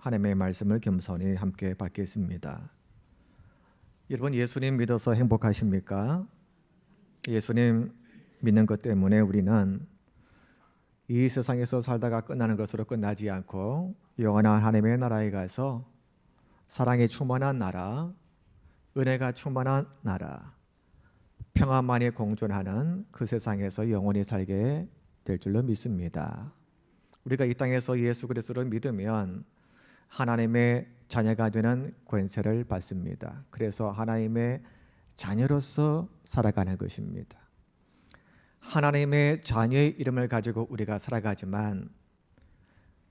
하나님의 말씀을 겸손히 함께 받겠습니다. 여러분, 예수님 믿어서 행복하십니까? 예수님 믿는 것 때문에 우리는 이 세상에서 살다가 끝나는 것으로 끝나지 않고 영원한 하나님의 나라에 가서 사랑이 충만한 나라, 은혜가 충만한 나라, 평안만이 공존하는 그 세상에서 영원히 살게 될 줄로 믿습니다. 우리가 이 땅에서 예수 그리스도를 믿으면 하나님의 자녀가 되는 권세를 받습니다. 그래서 하나님의 자녀로서 살아가는 것입니다. 하나님의 자녀의 이름을 가지고 우리가 살아가지만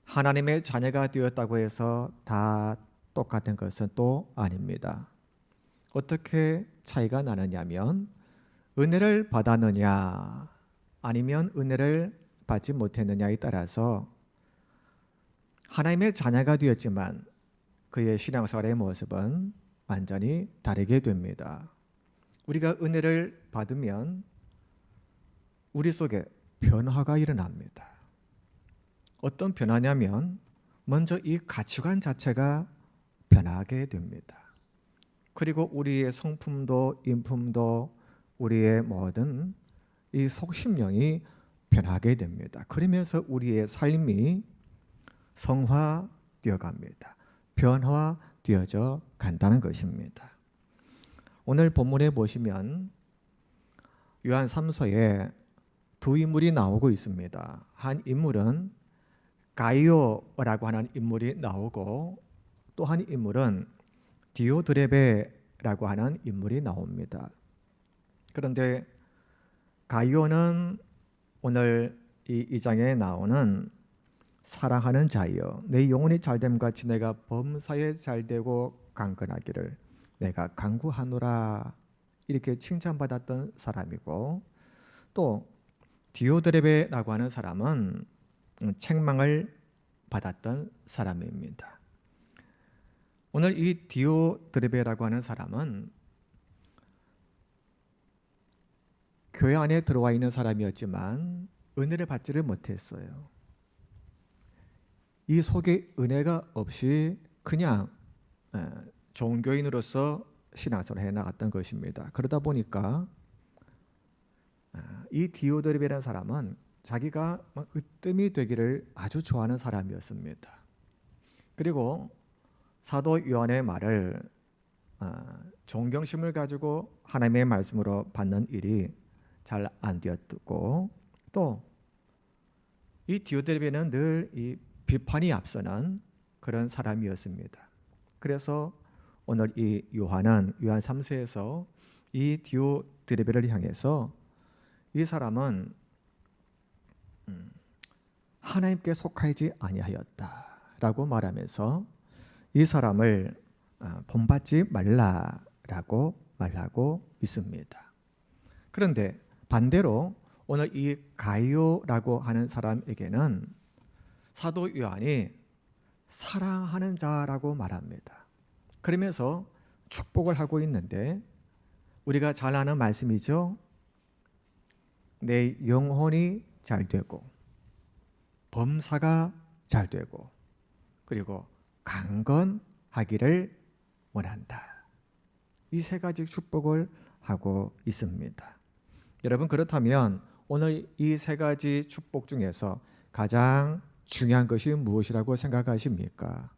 하나님의 자녀가 되었다고 해서 다 똑같은 것은 또 아닙니다. 어떻게 차이가 나느냐면 은혜를 받았느냐 아니면 은혜를 받지 못했느냐에 따라서 하나님의 자녀가 되었지만 그의 신앙생활의 모습은 완전히 다르게 됩니다. 우리가 은혜를 받으면 우리 속에 변화가 일어납니다. 어떤 변화냐면 먼저 이 가치관 자체가 변하게 됩니다. 그리고 우리의 성품도 인품도 우리의 모든 이 속심령이 변하게 됩니다. 그러면서 우리의 삶이 성화되어 갑니다. 변화되어져 간다는 것입니다. 오늘 본문에 보시면 요한 3서에 두 인물이 나오고 있습니다. 한 인물은 가이오라고 하는 인물이 나오고 또 한 인물은 디오드레베라고 하는 인물이 나옵니다. 그런데 가이오는 오늘 이 장에 나오는 사랑하는 자여 내 영혼이 잘됨과 같이 내가 범사에 잘되고 강건하기를 내가 간구하노라 이렇게 칭찬받았던 사람이고, 또 디오드레베라고 하는 사람은 책망을 받았던 사람입니다. 오늘 이 디오드레베라고 하는 사람은 교회 안에 들어와 있는 사람이었지만 은혜를 받지를 못했어요. 이 속에 은혜가 없이 그냥 종교인으로서 신앙생활을 해나갔던 것입니다. 그러다 보니까 이 디오드레베라는 사람은 자기가 으뜸이 되기를 아주 좋아하는 사람이었습니다. 그리고 사도 요한의 말을 존경심을 가지고 하나님의 말씀으로 받는 일이 잘 안 되었고, 또 이 디오드레베는 늘 이 비판이 앞서는 그런 사람이었습니다. 그래서 오늘 이 요한 3서에서 이 디오드레베를 향해서 이 사람은 하나님께 속하지 아니하였다라고 말하면서 이 사람을 본받지 말라라고 말하고 있습니다. 그런데 반대로 오늘 이 가이오라고 하는 사람에게는 사도 요한이 사랑하는 자라고 말합니다. 그러면서 축복을 하고 있는데 우리가 잘 아는 말씀이죠. 내 영혼이 잘 되고 범사가 잘 되고 그리고 강건하기를 원한다. 이 세 가지 축복을 하고 있습니다. 여러분, 그렇다면 오늘 이 세 가지 축복 중에서 가장 중요한 것이 무엇이라고 생각하십니까?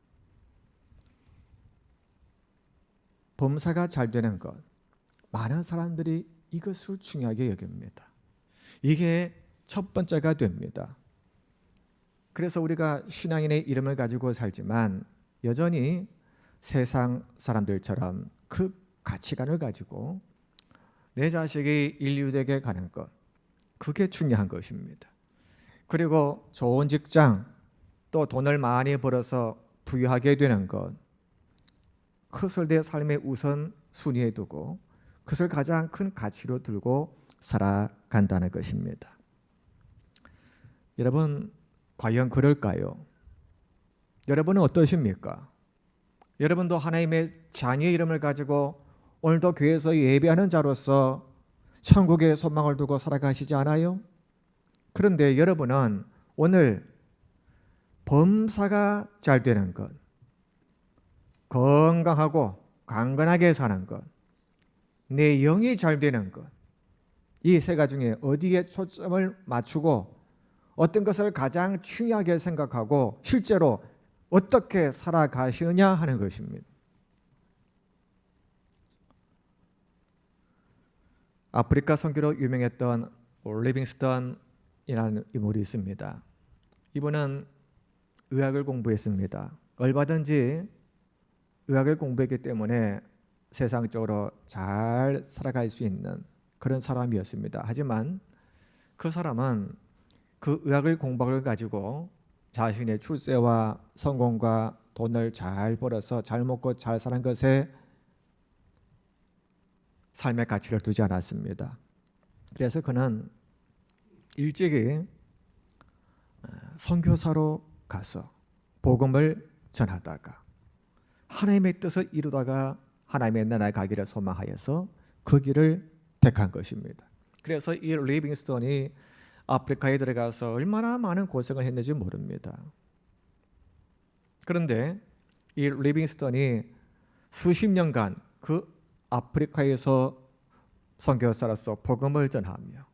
범사가 잘 되는 것. 많은 사람들이 이것을 중요하게 여깁니다. 이게 첫 번째가 됩니다. 그래서 우리가 신앙인의 이름을 가지고 살지만 여전히 세상 사람들처럼 그 가치관을 가지고 내 자식이 인류대에 가는 것, 그게 중요한 것입니다. 그리고 좋은 직장, 또 돈을 많이 벌어서 부유하게 되는 것, 그것을 내 삶의 우선 순위에 두고 그것을 가장 큰 가치로 들고 살아간다는 것입니다. 여러분, 과연 그럴까요? 여러분은 어떠십니까? 여러분도 하나님의 자녀의 이름을 가지고 오늘도 교회에서 예배하는 자로서 천국의 소망을 두고 살아가시지 않아요? 그런데 여러분은 오늘 범사가 잘 되는 것, 건강하고 강건하게 사는 것, 내 영이 잘 되는 것, 이 세 가지 중에 어디에 초점을 맞추고 어떤 것을 가장 중요하게 생각하고 실제로 어떻게 살아가시느냐 하는 것입니다. 아프리카 선교로 유명했던 리빙스턴이라는 인물이 있습니다. 이분은 의학을 공부했습니다. 얼마든지 의학을 공부했기 때문에 세상적으로 잘 살아갈 수 있는 그런 사람이었습니다. 하지만 그 사람은 그 의학을 공부를 가지고 자신의 출세와 성공과 돈을 잘 벌어서 잘 먹고 잘 사는 것에 삶의 가치를 두지 않았습니다. 그래서 그는 일찍이 선교사로 가서 복음을 전하다가 하나님의 뜻을 이루다가 하나님의 나라에 가기를 소망하여서 그 길을 택한 것입니다. 그래서 이 리빙스턴이 아프리카에 들어가서 얼마나 많은 고생을 했는지 모릅니다. 그런데 이 리빙스턴이 수십 년간 그 아프리카에서 선교사로서 복음을 전하며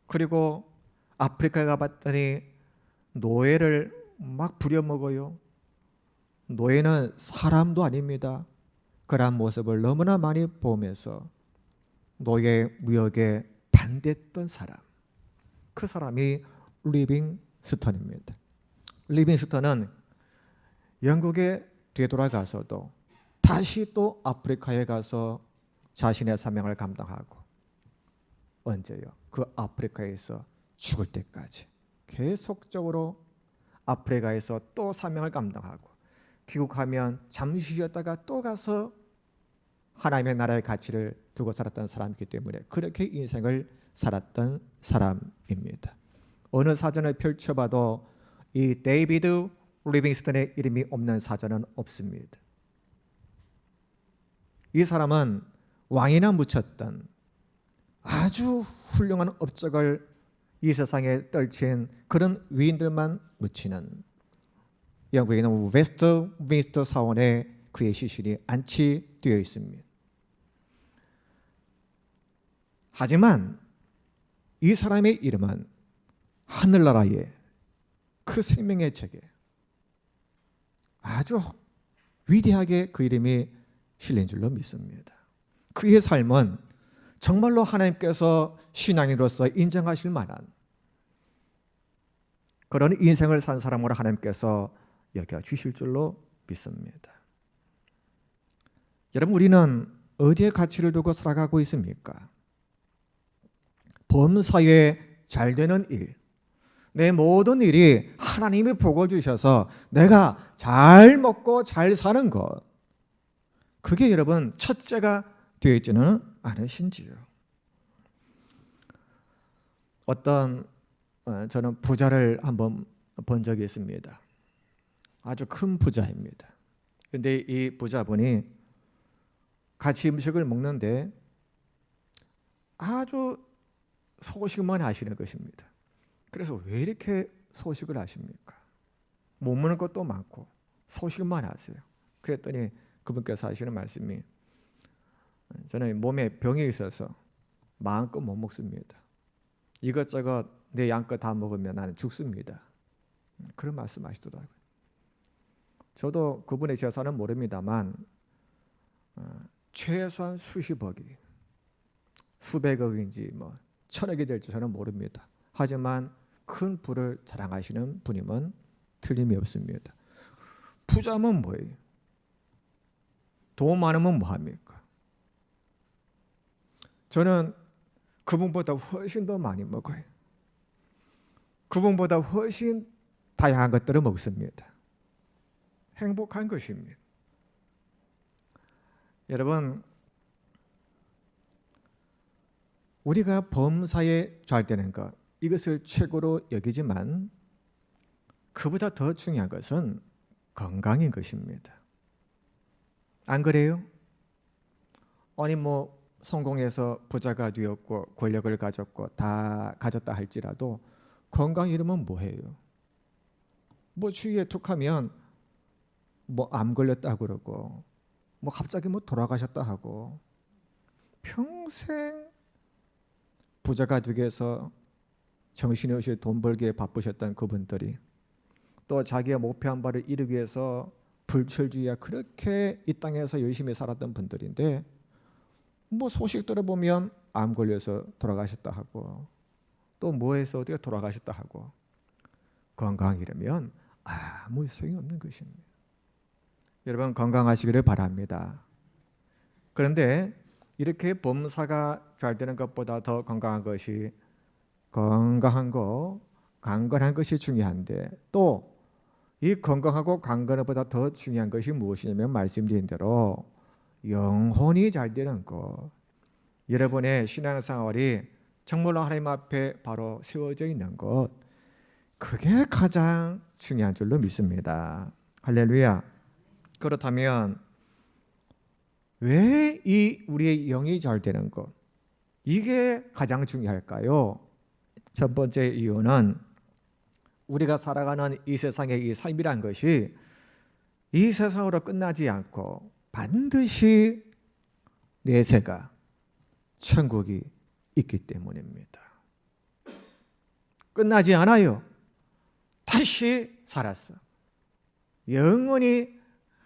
그리고 아프리카에 가봤더니 노예를 막 부려먹어요. 노예는 사람도 아닙니다. 그러한 모습을 너무나 많이 보면서 노예 무역에 반대했던 사람, 그 사람이 리빙스턴입니다. 리빙스턴은 영국에 되돌아가서도 다시 또 아프리카에 가서 자신의 사명을 감당하고 언제요? 그 아프리카에서 죽을 때까지 계속적으로 아프리카에서 또 사명을 감당하고 귀국하면 잠시 쉬었다가 또 가서 하나님의 나라의 가치를 두고 살았던 사람이기 때문에 그렇게 인생을 살았던 사람입니다. 어느 사전을 펼쳐봐도 이 데이비드 리빙스턴의 이름이 없는 사전은 없습니다. 이 사람은 왕이나 묻혔던 아주 훌륭한 업적을 이 세상에 떨친 그런 위인들만 묻히는 영국에 있는 웨스트민스터 사원에 그의 시신이 안치되어 있습니다. 하지만 이 사람의 이름은 하늘나라의 그 생명의 책에 아주 위대하게 그 이름이 실린 줄로 믿습니다. 그의 삶은 정말로 하나님께서 신앙인으로서 인정하실 만한 그런 인생을 산 사람으로 하나님께서 여겨주실 줄로 믿습니다. 여러분, 우리는 어디에 가치를 두고 살아가고 있습니까? 범사에 잘 되는 일, 내 모든 일이 하나님이 복을 주셔서 내가 잘 먹고 잘 사는 것, 그게 여러분 첫째가 되어 있지는 않으신지요? 저는 부자를 한번 본 적이 있습니다. 아주 큰 부자입니다. 근데 이 부자분이 같이 음식을 먹는데 아주 소식만 하시는 것입니다. 그래서 왜 이렇게 소식을 하십니까? 못 먹는 것도 많고 소식만 하세요. 그랬더니 그분께서 하시는 말씀이 저는 몸에 병이 있어서 마음껏 못 먹습니다. 이것저것 내 양껏 다 먹으면 나는 죽습니다. 그런 말씀 하시더라고요. 저도 그분의 재산은 모릅니다만 최소한 수십억이 수백억인지 뭐 천억이 될지 저는 모릅니다. 하지만 큰 부를 자랑하시는 분임은 틀림이 없습니다. 부자면 뭐예요? 돈 많으면 뭐합니까? 저는 그분보다 훨씬 더 많이 먹어요. 그분보다 훨씬 다양한 것들을 먹습니다. 행복한 것입니다. 여러분, 우리가 범사에 잘 되는 것, 이것을 최고로 여기지만 그보다 더 중요한 것은 건강인 것입니다. 안 그래요? 아니 뭐 성공해서 부자가 되었고 권력을 가졌고 다 가졌다 할지라도 건강 잃으면 뭐해요? 뭐 주위에 툭하면 뭐 암 걸렸다 그러고 뭐 갑자기 뭐 돌아가셨다 하고 평생 부자가 되기 위해서 정신이 없이 돈 벌기에 바쁘셨던 그분들이 또 자기의 목표한 바를 이루기 위해서 불철주의야 그렇게 이 땅에서 열심히 살았던 분들인데 뭐 소식 들어보면 암 걸려서 돌아가셨다 하고 또 뭐해서 어떻게 돌아가셨다 하고 건강이라면 아무 소용이 없는 것입니다. 여러분 건강하시기를 바랍니다. 그런데 이렇게 범사가 잘 되는 것보다 더 건강한 것이 건강한 거, 강건한 것이 중요한데 또 이 건강하고 강건한 것보다 더 중요한 것이 무엇이냐면 말씀드린 대로 영혼이 잘 되는 것. 여러분의 신앙생활이 정말로 하나님 앞에 바로 세워져 있는 것. 그게 가장 중요한 줄로 믿습니다. 할렐루야. 그렇다면 왜 이 우리의 영이 잘 되는 것? 이게 가장 중요할까요? 첫 번째 이유는 우리가 살아가는 이 세상의 이 삶이란 것이 이 세상으로 끝나지 않고 반드시 내세가 천국이 있기 때문입니다. 끝나지 않아요. 다시 살았어. 영원히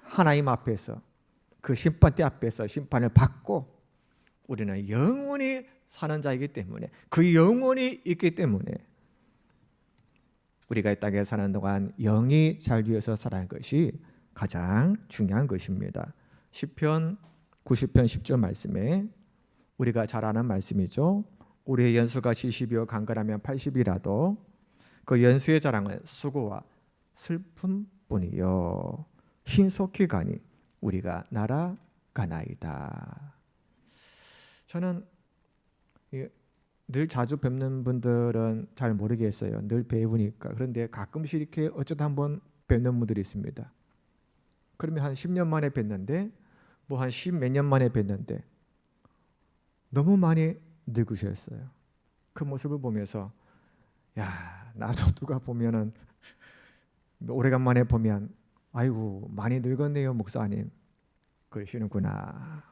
하나님 앞에서 그 심판대 앞에서 심판을 받고 우리는 영원히 사는 자이기 때문에 그 영혼이 있기 때문에 우리가 이 땅에 사는 동안 영이 잘 되어서 살아가는 것이 가장 중요한 것입니다. 시편 90편 10절 말씀에 우리가 잘 아는 말씀이죠. 우리의 연수가 70이요 강건하면 80이라도 그 연수의 자랑은 수고와 슬픔뿐이요 신속히 가니 우리가 날아가나이다. 저는 늘 자주 뵙는 분들은 잘 모르겠어요. 늘 배우니까. 그런데 가끔씩 이렇게 어쩌다 한번 뵙는 분들이 있습니다. 그러면 한 10년 만에 뵀는데 뭐 한 10 몇 년 만에 뵀는데 너무 많이 늙으셨어요. 그 모습을 보면서 야 나도 누가 보면은 오래간만에 보면 아이고 많이 늙었네요 목사님 그러시는구나.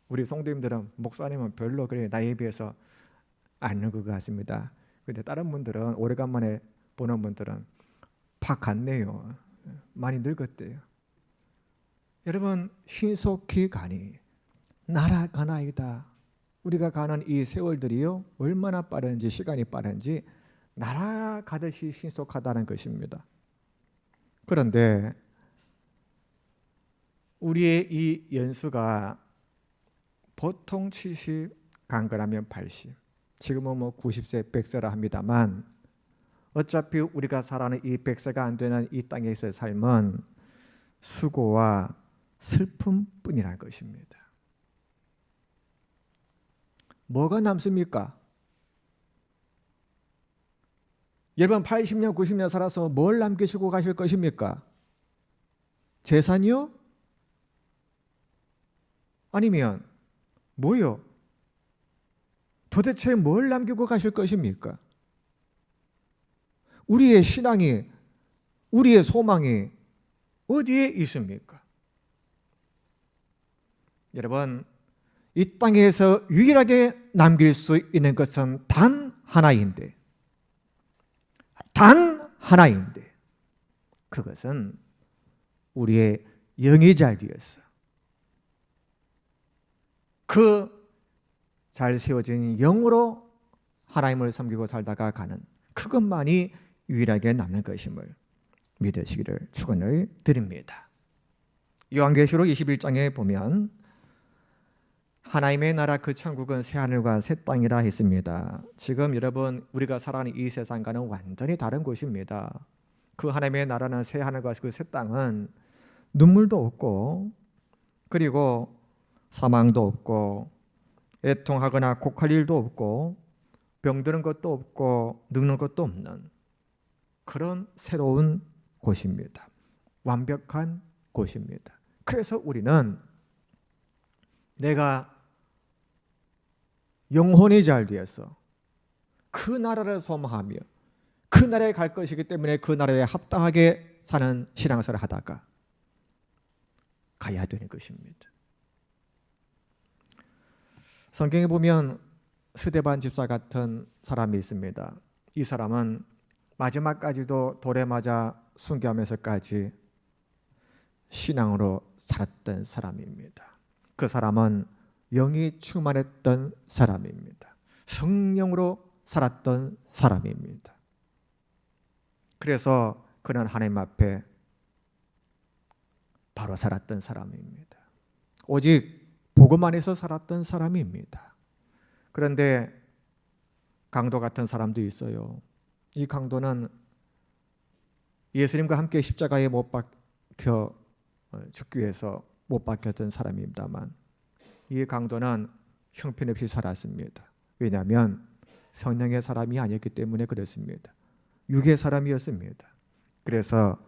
우리 성도님들은 목사님은 별로 그래 나이에 비해서 안 늙은 것 같습니다. 근데 다른 분들은 오래간만에 보는 분들은 팍 같네요. 많이 늙었대요. 여러분 신속히 가니 날아가나이다. 우리가 가는 이 세월들이요 얼마나 빠른지 시간이 빠른지 날아가듯이 신속하다는 것입니다. 그런데 우리의 이 연수가 보통 70, 강건하면 80, 지금은 뭐 90세, 100세라 합니다만 어차피 우리가 살아가는 이 100세가 안 되는 이 땅에서의 삶은 수고와 슬픔뿐이라는 것입니다. 뭐가 남습니까? 여러분 80년, 90년 살아서 뭘 남기시고 가실 것입니까? 재산이요? 아니면 뭐요? 도대체 뭘 남기고 가실 것입니까? 우리의 신앙이, 우리의 소망이 어디에 있습니까? 여러분, 이 땅에서 유일하게 남길 수 있는 것은 단 하나인데 그것은 우리의 영이 잘 되었어. 그 잘 세워진 영으로 하나님을 섬기고 살다가 가는 그것만이 유일하게 남는 것임을 믿으시기를 축원을 드립니다. 요한계시록 21장에 보면 하나님의 나라 그 천국은 새하늘과 새 땅이라 했습니다. 지금 여러분 우리가 살아가는 이 세상과는 완전히 다른 곳입니다. 그 하나님의 나라는 새하늘과 그 새 땅은 눈물도 없고 그리고 사망도 없고 애통하거나 곡할 일도 없고 병드는 것도 없고 늙는 것도 없는 그런 새로운 곳입니다. 완벽한 곳입니다. 그래서 우리는 내가 영혼이 잘 되어서 그 나라를 소망하며 그 나라에 갈 것이기 때문에 그 나라에 합당하게 사는 신앙생활을 하다가 가야 되는 것입니다. 성경에 보면 스데반 집사 같은 사람이 있습니다. 이 사람은 마지막까지도 돌에 맞아 순교하면서까지 신앙으로 살았던 사람입니다. 그 사람은 영이 충만했던 사람입니다. 성령으로 살았던 사람입니다. 그래서 그는 하나님 앞에 바로 살았던 사람입니다. 오직 복음 안에서 살았던 사람입니다. 그런데 강도 같은 사람도 있어요. 이 강도는 예수님과 함께 십자가에 못 박혀 죽기 위해서 못 박혔던 사람입니다만 이 강도는 형편없이 살았습니다. 왜냐하면 성령의 사람이 아니었기 때문에 그렇습니다. 육의 사람이었습니다. 그래서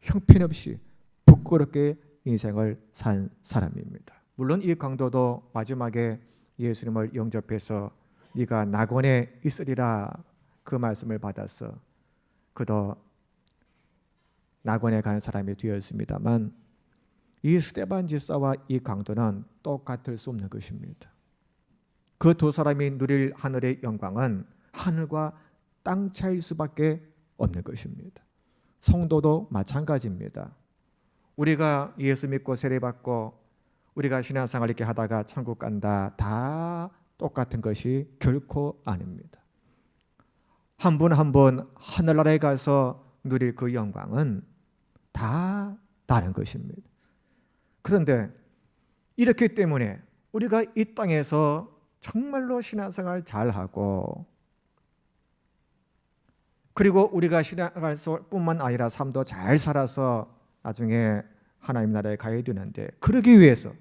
형편없이 부끄럽게 인생을 산 사람입니다. 물론 이 강도도 마지막에 예수님을 영접해서 네가 낙원에 있으리라 그 말씀을 받아서 그도 낙원에 가는 사람이 되었습니다만 이 스데반 집사와 이 강도는 똑같을 수 없는 것입니다. 그 두 사람이 누릴 하늘의 영광은 하늘과 땅 차이일 수밖에 없는 것입니다. 성도도 마찬가지입니다. 우리가 예수 믿고 세례받고 우리가 신앙생활 이렇게 하다가 천국 간다, 다 똑같은 것이 결코 아닙니다. 한 분 한 분 하늘나라에 가서 누릴 그 영광은 다 다른 것입니다. 그런데 이렇기 때문에 우리가 이 땅에서 정말로 신앙생활 잘하고 그리고 우리가 신앙생활뿐만 아니라 삶도 잘 살아서 나중에 하나님 나라에 가야 되는데 그러기 위해서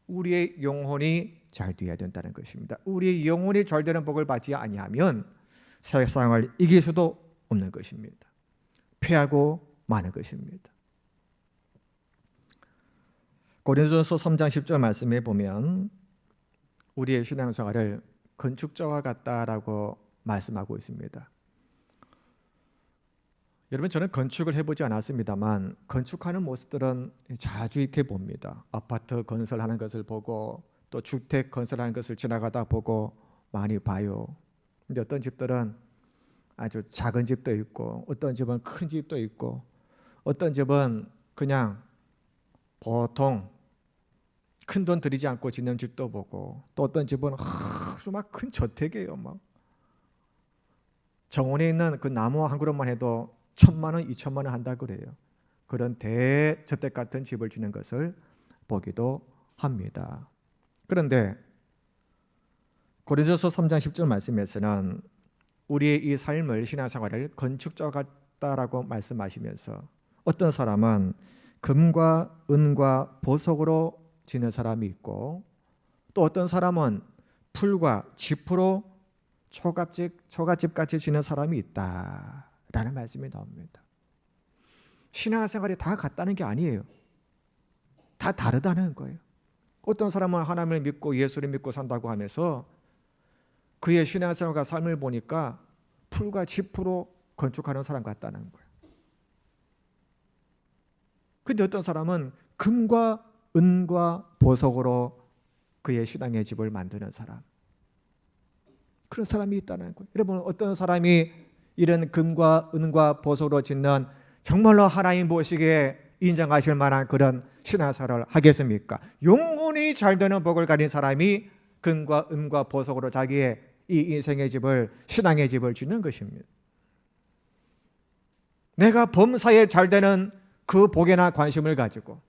우리의 영혼이 잘 되어야 된다는 것입니다. 우리의 영혼이 잘 되는 복을 받지 아니하면 세상을 이길 수도 없는 것입니다. 패하고 마는 것입니다. 고린도전서 3장 10절 말씀에 보면 우리의 신앙생활을 건축자와 같다라고 말씀하고 있습니다. 여러분 저는 건축을 해보지 않았습니다만 건축하는 모습들은 자주 이렇게 봅니다. 아파트 건설하는 것을 보고 또 주택 건설하는 것을 지나가다 보고 많이 봐요. 근데 어떤 집들은 아주 작은 집도 있고 어떤 집은 큰 집도 있고 어떤 집은 그냥 보통 큰 돈 들이지 않고 짓는 집도 보고 또 어떤 집은 아주 막 큰 저택이에요. 막 정원에 있는 그 나무 한 그릇만 해도 1,000만 원, 2,000만 원 한다 그래요. 그런 대저택 같은 집을 짓는 것을 보기도 합니다. 그런데 고린도서 3장 10절 말씀에서는 우리의 이 삶을 신앙생활을 건축자와 같다라고 말씀하시면서 어떤 사람은 금과 은과 보석으로 짓는 사람이 있고 또 어떤 사람은 풀과 짚으로 초가집같이 짓는 사람이 있다라는 말씀이 나옵니다. 신앙생활이 다 같다는 게 아니에요. 다 다르다는 거예요. 어떤 사람은 하나님을 믿고 예수를 믿고 산다고 하면서 그의 신앙생활과 삶을 보니까 풀과 짚으로 건축하는 사람 같다는 거예요. 그런데 어떤 사람은 금과 은과 보석으로 그의 신앙의 집을 만드는 사람, 그런 사람이 있다는 거예요. 여러분 어떤 사람이 이런 금과 은과 보석으로 짓는 정말로 하나님 보시기에 인정하실 만한 그런 신앙생활을 하겠습니까? 영혼이 잘 되는 복을 가진 사람이 금과 은과 보석으로 자기의 이 인생의 집을 신앙의 집을 짓는 것입니다. 내가 범사에 잘 되는 그 복에나 관심을 가지고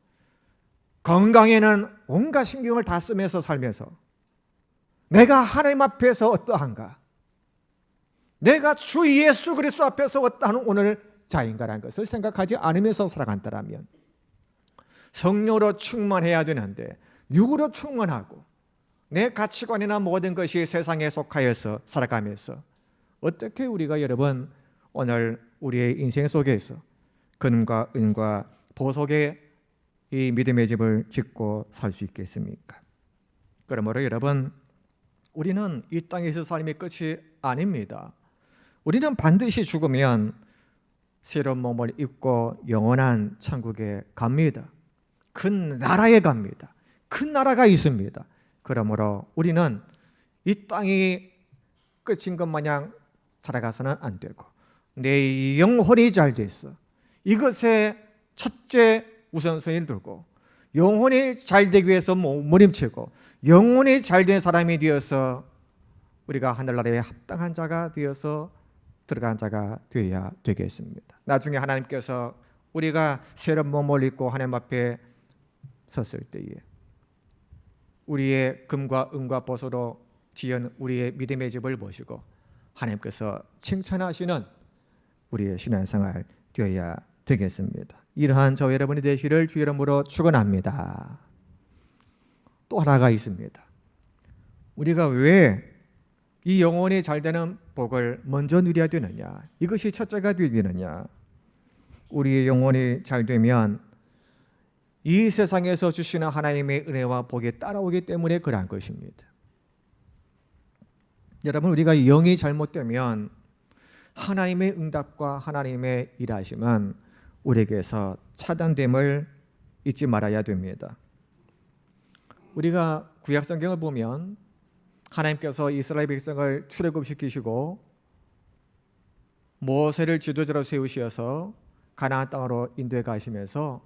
건강에는 온갖 신경을 다 쓰면서 살면서 내가 하나님 앞에서 어떠한가, 내가 주 예수 그리스도 앞에서 어떠한 오늘 자인가라는 것을 생각하지 않으면서 살아간다면 성령으로 충만해야 되는데 육으로 충만하고 내 가치관이나 모든 것이 세상에 속하여서 살아가면서 어떻게 우리가 여러분 오늘 우리의 인생 속에서 금과 은과 보석의 이 믿음의 집을 짓고 살 수 있겠습니까? 그러므로 여러분 우리는 이 땅에서 삶이 끝이 아닙니다. 우리는 반드시 죽으면 새로운 몸을 입고 영원한 천국에 갑니다. 큰 나라에 갑니다. 큰 나라가 있습니다. 그러므로 우리는 이 땅이 끝인 것 마냥 살아가서는 안 되고 내 영혼이 잘 됐어. 이것에 첫째 우선순위를 두고 영혼이 잘 되기 위해서 몸부림치고 영혼이 잘 된 사람이 되어서 우리가 하늘나라에 합당한 자가 되어서 들어간 자가 되어야 되겠습니다. 나중에 하나님께서 우리가 새로운 몸을 입고 하나님 앞에 섰을 때에 우리의 금과 은과 보석으로 지은 우리의 믿음의 집을 보시고 하나님께서 칭찬하시는 우리의 신앙생활 되어야 되겠습니다. 이러한 저와 여러분이 되시를 주 이름으로 축원합니다. 또 하나가 있습니다. 우리가 왜 이 영혼이 잘 되는 복을 먼저 누려야 되느냐? 이것이 첫째가 되느냐? 우리의 영혼이 잘 되면 이 세상에서 주시는 하나님의 은혜와 복이 따라오기 때문에 그러한 것입니다. 여러분, 우리가 영이 잘못되면 하나님의 응답과 하나님의 일하심은 우리에게서 차단됨을 잊지 말아야 됩니다. 우리가 구약 성경을 보면 하나님께서 이스라엘 백성을 출애굽시키시고 모세를 지도자로 세우셔서 가나안 땅으로 인도해 가시면서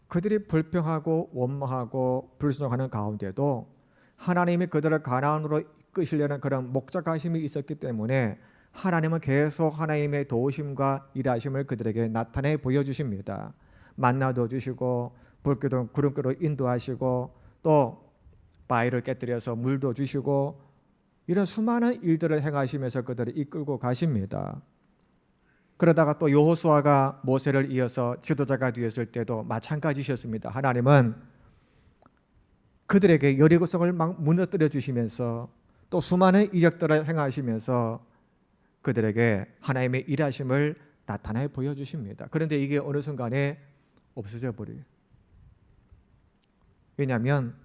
그들이 불평하고 원망하고 불순종하는 가운데도 하나님이 그들을 가나안으로 이끄시려는 그런 목적하심이 있었기 때문에 하나님은 계속 하나님의 도우심과 일하심을 그들에게 나타내 보여주십니다. 만나도 주시고 불기둥 구름기로 인도하시고 또 바위를 깨뜨려서 물도 주시고 이런 수많은 일들을 행하시면서 그들을 이끌고 가십니다. 그러다가 또 여호수아가 모세를 이어서 지도자가 되었을 때도 마찬가지셨습니다. 하나님은 그들에게 여리고성을 막 무너뜨려 주시면서 또 수많은 이적들을 행하시면서 그들에게 하나님의 일하심을 나타내 보여주십니다. 그런데 이게 어느 순간에 없어져 버려요. 왜냐하면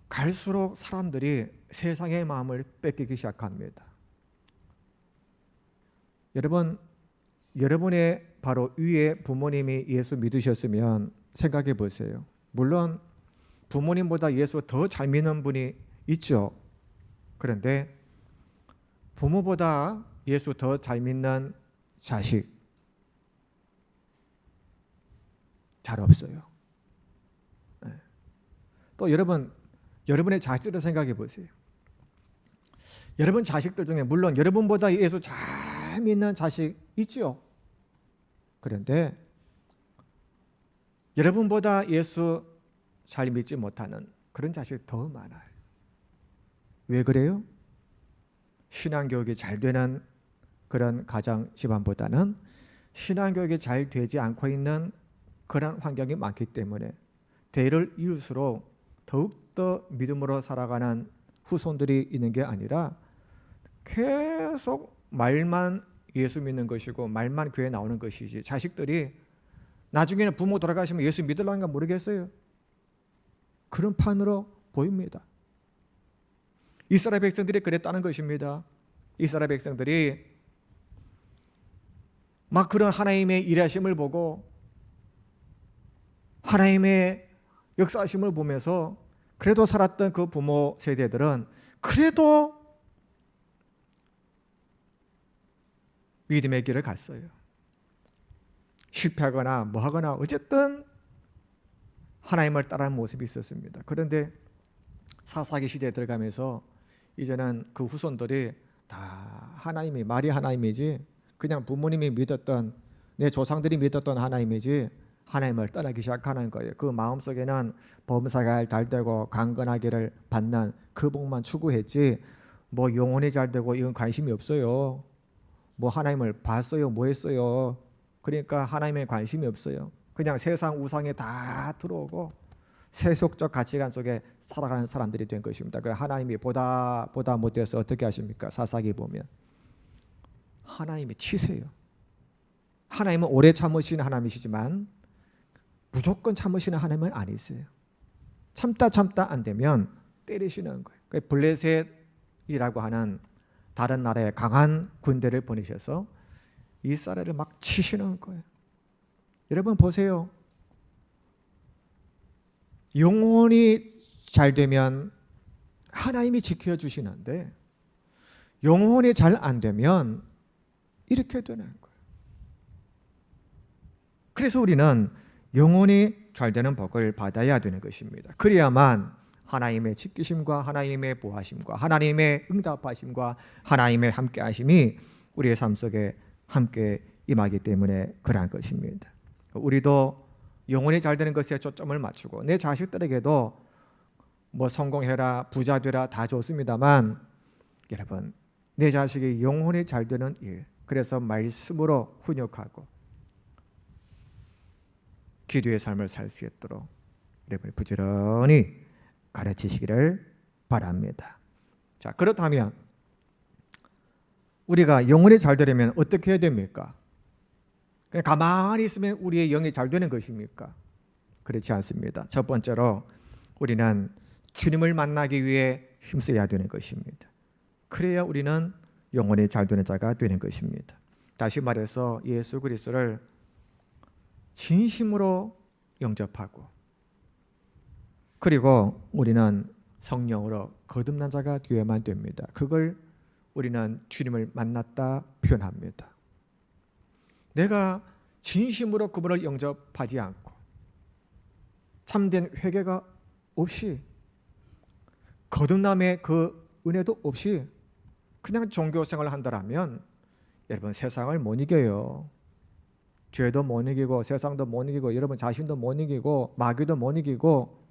갈수록 사람들이 세상의 마음을 뺏기기 시작합니다. 여러분, 여러분의 바로 위에 부모님이 예수 믿으셨으면 생각해 보세요. 물론 부모님보다 예수 더 잘 믿는 분이 있죠. 그런데 부모보다 예수 더 잘 믿는 자식 잘 없어요. 또 여러분의 자식들을 생각해 보세요. 여러분 자식들 중에 물론 여러분보다 예수 잘 믿는 자식 있죠. 그런데 여러분보다 예수 잘 믿지 못하는 그런 자식이 더 많아요. 왜 그래요? 신앙교육이 잘 되는 그런 가정 집안보다는 신앙교육이 잘 되지 않고 있는 그런 환경이 많기 때문에 대를 이을수록 더욱더 믿음으로 살아가는 후손들이 있는 게 아니라 계속 말만 예수 믿는 것이고 말만 교회에 나오는 것이지 자식들이 나중에는 부모 돌아가시면 예수 믿으려는가 모르겠어요. 그런 판으로 보입니다. 이스라엘 백성들이 그랬다는 것입니다. 이스라엘 백성들이 막 그런 하나님의 일하심을 보고 하나님의 역사하심을 보면서 그래도 살았던 그 부모 세대들은 그래도 믿음의 길을 갔어요. 실패하거나 뭐하거나 어쨌든 하나님을 따르는 모습이 있었습니다. 그런데 사사기 시대에 들어가면서 이제는 그 후손들이 다 하나님이 말이 하나님이지 그냥 부모님이 믿었던 내 조상들이 믿었던 하나님이지 하나님을 떠나기 시작하는 거예요. 그 마음속에는 범사가 잘 되고 강건하기를 받는 그 복만 추구했지 뭐 영혼이 잘 되고 이건 관심이 없어요. 뭐 하나님을 봤어요 뭐 했어요. 그러니까 하나님에 관심이 없어요. 그냥 세상 우상에 다 들어오고 세속적 가치관 속에 살아가는 사람들이 된 것입니다. 그 하나님이 보다 못해서 어떻게 하십니까? 사사기 보면 하나님이 치세요. 하나님은 오래 참으시는 하나님이시지만 무조건 참으시는 하나님은 아니세요. 참다 안 되면 때리시는 거예요. 그 블레셋이라고 하는 다른 나라의 강한 군대를 보내셔서 이스라엘을 막 치시는 거예요. 여러분 보세요. 영혼이 잘 되면 하나님이 지켜주시는데 영혼이 잘 안 되면 이렇게 되는 거예요. 그래서 우리는 영혼이 잘 되는 복을 받아야 되는 것입니다. 그래야만 하나님의 지키심과 하나님의 보하심과 하나님의 응답하심과 하나님의 함께하심이 우리의 삶 속에 함께 임하기 때문에 그러한 것입니다. 우리도 영혼이 잘 되는 것에 초점을 맞추고 내 자식들에게도 뭐 성공해라 부자 되라 다 좋습니다만 여러분 내 자식이 영혼이 잘 되는 일, 그래서 말씀으로 훈육하고 기도의 삶을 살 수 있도록 여러분이 부지런히 가르치시기를 바랍니다. 자, 그렇다면 우리가 영혼이 잘 되려면 어떻게 해야 됩니까? 그냥 가만히 있으면 우리의 영이 잘 되는 것입니까? 그렇지 않습니다. 첫 번째로 우리는 주님을 만나기 위해 힘써야 되는 것입니다. 그래야 우리는 영혼이 잘 되는 자가 되는 것입니다. 다시 말해서 예수 그리스도를 진심으로 영접하고 그리고 우리는 성령으로 거듭난 자가 되어야만 됩니다. 그걸 우리는 주님을 만났다 표현합니다. 내가 진심으로 그분을 영접하지 않고 참된 회개가 없이 거듭남의 그 은혜도 없이 그냥 종교생활을 한다면 여러분 세상을 못 이겨요. 죄도 못 이기고 세상도 못 이기고 여러분 자신도 못 이기고 마귀도 못 이기고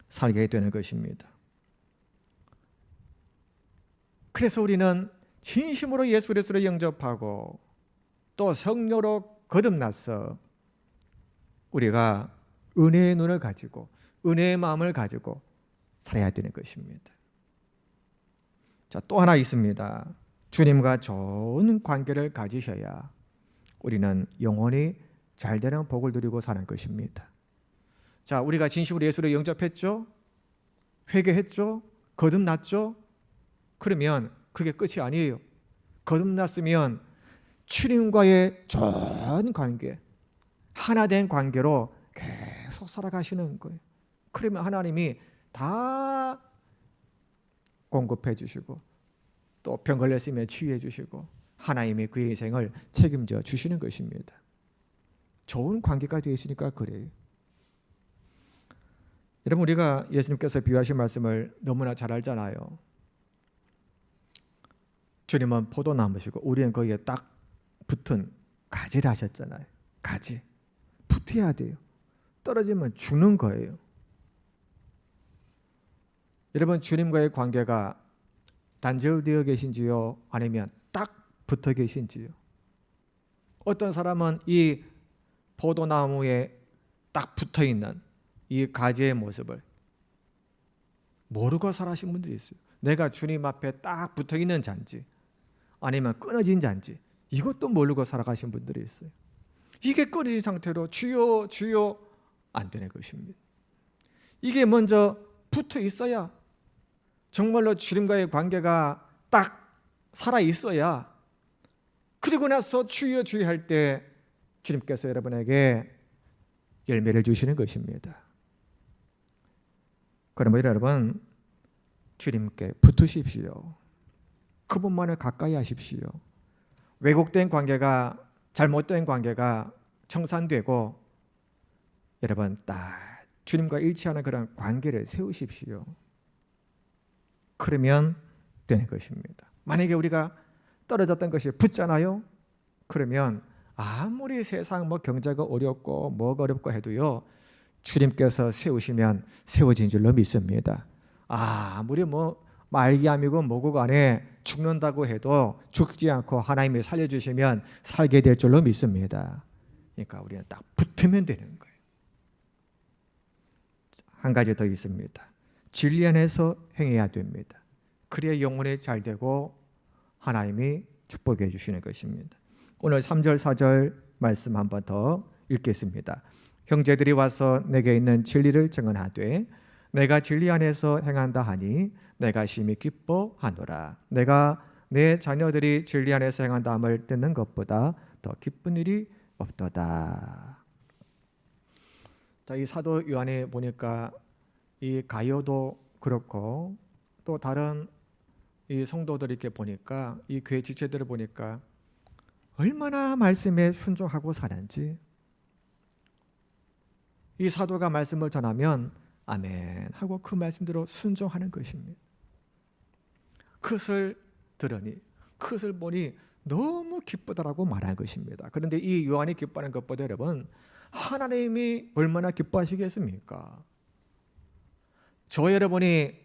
살게 되는 것입니다. 그래서 우리는 진심으로 예수 그리스도를 영접하고 또 성령으로 거듭나서 우리가 은혜의 눈을 가지고 은혜의 마음을 가지고 살아야 되는 것입니다. 자, 또 하나 있습니다. 주님과 좋은 관계를 가지셔야 우리는 영원히 잘 되는 복을 누리고 사는 것입니다. 자, 우리가 진심으로 예수를 영접했죠? 회개했죠? 거듭났죠? 그러면 그게 끝이 아니에요. 거듭났으면 주님과의 좋은 관계, 하나된 관계로 계속 살아가시는 거예요. 그러면 하나님이 다 공급해 주시고 또 병 걸렸으면 치유해 주시고 하나님이 그의 인생을 책임져 주시는 것입니다. 좋은 관계가 되어 있으니까 그래요. 여러분 우리가 예수님께서 비유하신 말씀을 너무나 잘 알잖아요. 주님은 포도나무시고 우리는 거기에 딱 붙은 가지를 하셨잖아요. 가지. 붙어야 돼요. 떨어지면 죽는 거예요. 여러분 주님과의 관계가 단절되어 계신지요? 아니면 딱 붙어 계신지요? 어떤 사람은 이 포도나무에 딱 붙어 있는 이 가지의 모습을 모르고 살아신 분들이 있어요. 내가 주님 앞에 딱 붙어 있는 자인지 아니면 끊어진 자인지 이것도 모르고 살아가신 분들이 있어요. 이게 끊어진 상태로 주여 주여 안 되는 것입니다. 이게 먼저 붙어 있어야 정말로 주님과의 관계가 딱 살아 있어야 그리고 나서 주여 주여 할 때 주님께서 여러분에게 열매를 주시는 것입니다. 그러므로 여러분 주님께 붙으십시오. 그분만을 가까이 하십시오. 왜곡된 관계가 잘못된 관계가 청산되고 여러분 딱 주님과 일치하는 그런 관계를 세우십시오. 그러면 되는 것입니다. 만약에 우리가 떨어졌던 것이 붙잖아요. 그러면 아무리 세상 뭐 경제가 어렵고 뭐가 어렵고 해도요. 주님께서 세우시면 세워진 줄로 믿습니다. 아무리 뭐 말기암이고 뭐고 간에 죽는다고 해도 죽지 않고 하나님이 살려주시면 살게 될 줄로 믿습니다. 그러니까 우리는 딱 붙으면 되는 거예요. 한 가지 더 있습니다. 진리 안에서 행해야 됩니다. 그래야 영혼이 잘 되고 하나님이 축복해 주시는 것입니다. 오늘 3절 4절 말씀 한 번 더 읽겠습니다. 형제들이 와서 내게 있는 진리를 증언하되 내가 진리 안에서 행한다 하니 내가 심히 기뻐하노라. 내가 내 자녀들이 진리 안에서 행한다 함을 듣는 것보다 더 기쁜 일이 없도다. 자, 이 사도 요한에 보니까 이 가룟도 그렇고 또 다른 이 성도들 이렇게 보니까 이 교회 지체들을 보니까 얼마나 말씀에 순종하고 사는지, 이 사도가 말씀을 전하면 아멘 하고 그 말씀대로 순종하는 것입니다. 그것을 들으니, 그것을 보니 너무 기쁘다라고 말한 것입니다. 그런데 이 요한이 기뻐하는 것보다 여러분, 하나님이 얼마나 기뻐하시겠습니까? 저 여러분이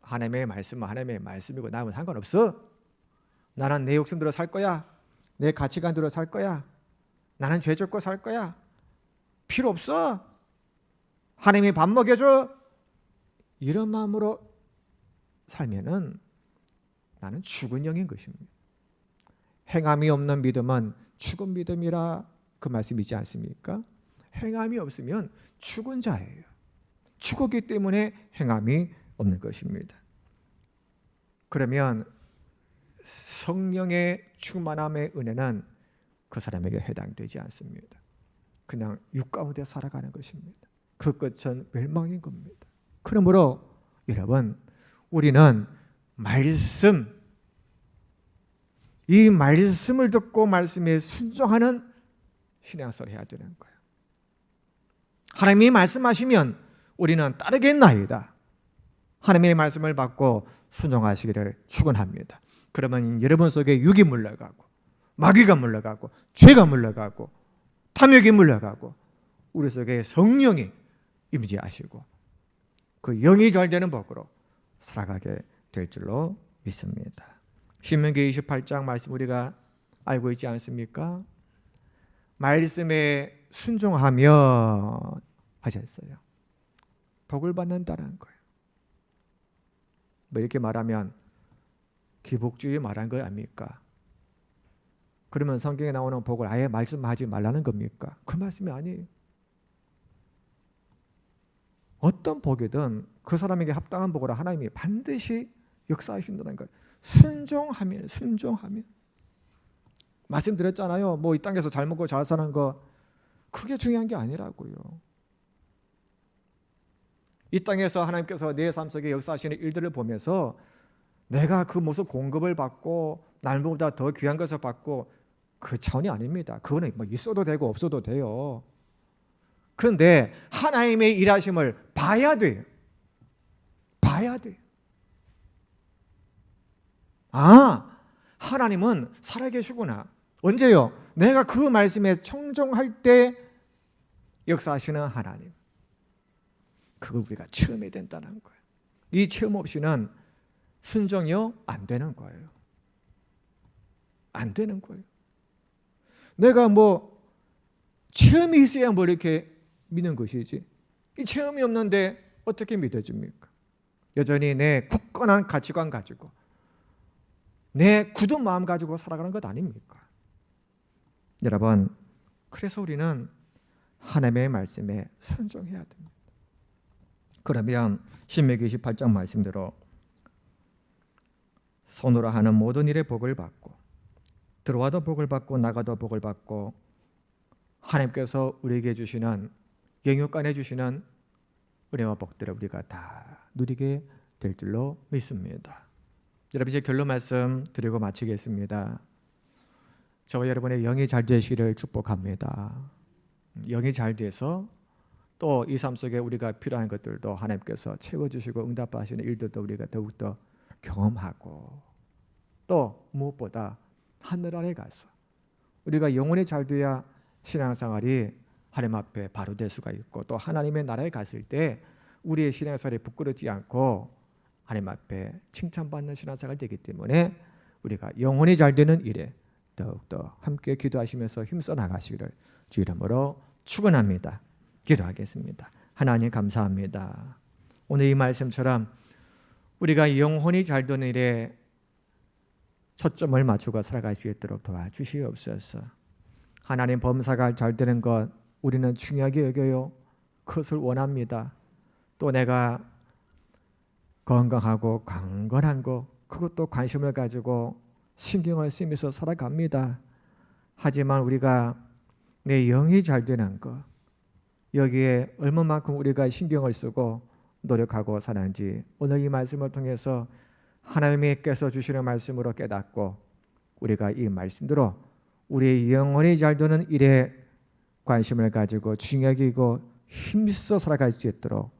하나님의 말씀은 하나님의 말씀이고 나하고는 상관없어. 나는 내 욕심대로 살 거야. 내 가치관대로 살 거야. 나는 죄 짓고 살 거야. 필요 없어. 하나님이 밥 먹여줘. 이런 마음으로 살면은 나는 죽은 영인 것입니다. 행함이 없는 믿음은 죽은 믿음이라 그 말씀이지 않습니까? 행함이 없으면 죽은 자예요. 죽었기 때문에 행함이 없는 것입니다. 그러면 성령의 충만함의 은혜는 그 사람에게 해당되지 않습니다. 그냥 육 가운데 살아가는 것입니다. 그 끝은 멸망인 겁니다. 그러므로 여러분, 우리는 이 말씀을 듣고 말씀에 순종하는 신앙생활을 해야 되는 거예요. 하나님이 말씀하시면 우리는 따르겠나이다. 하나님의 말씀을 받고 순종하시기를 축원합니다. 그러면 여러분 속에 육이 물러가고 마귀가 물러가고 죄가 물러가고 탐욕이 물러가고 우리 속에 성령이 임재하시고 그 영이 잘 되는 법으로 살아가게 될 줄로 믿습니다. 신명기 28장 말씀 우리가 알고 있지 않습니까? 말씀에 순종하며 하셨어요. 복을 받는다는 거예요. 뭐 이렇게 말하면 기복주의 말한 거 아닙니까? 그러면 성경에 나오는 복을 아예 말씀하지 말라는 겁니까? 그 말씀이 아니에요. 어떤 복이든 그 사람에게 합당한 복으로 하나님이 반드시 역사하신다는 거예요. 순종하면 말씀드렸잖아요. 뭐 이 땅에서 잘 먹고 잘 사는 거 그게 중요한 게 아니라고요. 이 땅에서 하나님께서 내 삶 속에 역사하시는 일들을 보면서 내가 그 무슨 공급을 받고 남보다 더 귀한 것을 받고 그 차원이 아닙니다. 그거는 뭐 있어도 되고 없어도 돼요. 그런데 하나님의 일하심을 봐야 돼요. 아, 하나님은 살아계시구나. 언제요? 내가 그 말씀에 청종할 때 역사하시는 하나님. 그걸 우리가 체험해야 된다는 거예요. 이 체험 없이는 순종이요? 안 되는 거예요. 안 되는 거예요. 내가 뭐 체험이 있어야 뭐 이렇게 믿는 것이지. 이 체험이 없는데 어떻게 믿어집니까? 여전히 내 굳건한 가치관 가지고 내 굳은 마음 가지고 살아가는 것 아닙니까? 여러분, 그래서 우리는 하나님의 말씀에 순종해야 됩니다. 그러면 신명기 28장 말씀대로 손으로 하는 모든 일에 복을 받고 들어와도 복을 받고 나가도 복을 받고 하나님께서 우리에게 주시는 영육간에 주시는 은혜와 복들을 우리가 다 누리게 될 줄로 믿습니다. 여러분, 이제 결론 말씀 드리고 마치겠습니다. 저와 여러분의 영이 잘 되시기를 축복합니다. 영이 잘 돼서 또 이 삶 속에 우리가 필요한 것들도 하나님께서 채워주시고 응답하시는 일들도 우리가 더욱더 경험하고 또 무엇보다 하늘 아래 가서 우리가 영혼이 잘 돼야 신앙생활이 하나님 앞에 바로 될 수가 있고 또 하나님의 나라에 갔을 때 우리의 신앙생활이 부끄럽지 않고 하나님 앞에 칭찬받는 신앙생활이 되기 때문에 우리가 영혼이 잘 되는 일에 더욱더 함께 기도하시면서 힘써 나가시기를 주 이름으로 축원합니다. 기도하겠습니다. 하나님 감사합니다. 오늘 이 말씀처럼 우리가 영혼이 잘 되는 일에 초점을 맞추고 살아갈 수 있도록 도와주시옵소서. 하나님 범사가 잘 되는 것 우리는 중요하게 여겨요. 그것을 원합니다. 또 내가 건강하고 강건한 것 그것도 관심을 가지고 신경을 쓰면서 살아갑니다. 하지만 우리가 내 영이 잘 되는 것 여기에 얼마만큼 우리가 신경을 쓰고 노력하고 사는지 오늘 이 말씀을 통해서 하나님께서 주시는 말씀으로 깨닫고 우리가 이 말씀대로 우리의 영혼이 잘 되는 일에 관심을 가지고 중요하게 여기고 힘써 살아갈 수 있도록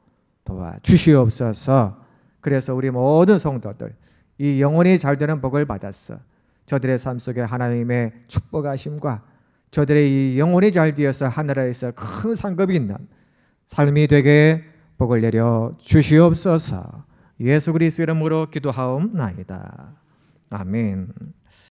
도와주시옵소서. 그래서 우리 모든 성도들 이 영혼이 잘 되는 복을 받았어. 저들의 삶 속에 하나님의 축복하심과 저들의 이 영혼이 잘 되어서 하늘에서 큰 상급이 있는 삶이 되게 복을 내려 주시옵소서. 예수 그리스도 이름으로 기도하옵나이다. 아멘.